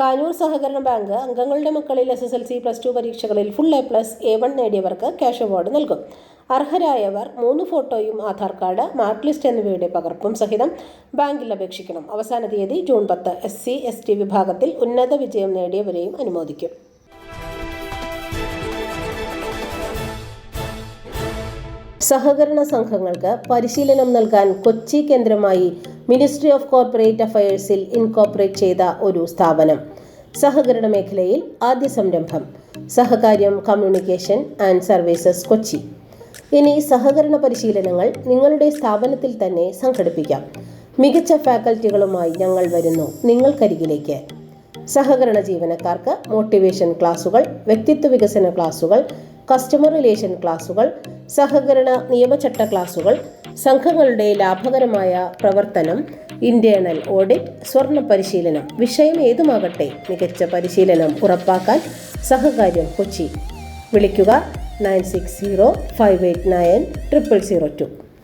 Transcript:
കാനൂർ സഹകരണ ബാങ്ക് അംഗങ്ങളുടെ മക്കളിൽ SSLC +2 പരീക്ഷകളിൽ ഫുൾ A+, A1 നേടിയവർക്ക് ക്യാഷ് അവാർഡ് നൽകും. അർഹരായവർ 3 ഫോട്ടോയും ആധാർ കാർഡ്, മാർക്ക് ലിസ്റ്റ് എന്നിവയുടെ പകർപ്പും സഹിതം ബാങ്കിൽ അപേക്ഷിക്കണം. അവസാന തീയതി ജൂൺ 10. SC, ST വിഭാഗത്തിൽ ഉന്നത വിജയം നേടിയവരെയും അനുമോദിക്കും. സഹകരണ സംഘങ്ങൾക്ക് പരിശീലനം നൽകാൻ കൊച്ചി കേന്ദ്രമായി മിനിസ്ട്രി ഓഫ് കോർപ്പറേറ്റ് അഫയേഴ്സിൽ ഇൻകോർപ്പറേറ്റ് ചെയ്ത ഒരു സ്ഥാപനം. സഹകരണ മേഖലയിൽ ആദ്യ സംരംഭം സഹകാര്യം കമ്മ്യൂണിക്കേഷൻ ആൻഡ് സർവീസസ് കൊച്ചി. ഇനി സഹകരണ പരിശീലനങ്ങൾ നിങ്ങളുടെ സ്ഥാപനത്തിൽ തന്നെ സംഘടിപ്പിക്കാം. മികച്ച ഫാക്കൽറ്റികളുമായി ഞങ്ങൾ വരുന്നു നിങ്ങൾക്കരികിലേക്ക്. സഹകരണ ജീവനക്കാർക്ക് മോട്ടിവേഷൻ ക്ലാസുകൾ, വ്യക്തിത്വ വികസന ക്ലാസുകൾ, കസ്റ്റമർ റിലേഷൻ ക്ലാസുകൾ, സഹകരണ നിയമചട്ട ക്ലാസുകൾ, സംഘങ്ങളുടെ ലാഭകരമായ പ്രവർത്തനം, ഇന്റേണൽ ഓഡിറ്റ്, സ്വർണ്ണ പരിശീലനം, വിഷയം ഏതുമാകട്ടെ മികച്ച പരിശീലനം ഉറപ്പാക്കാൻ സഹകാര്യം കൊച്ചി. വിളിക്കുക 9605890002.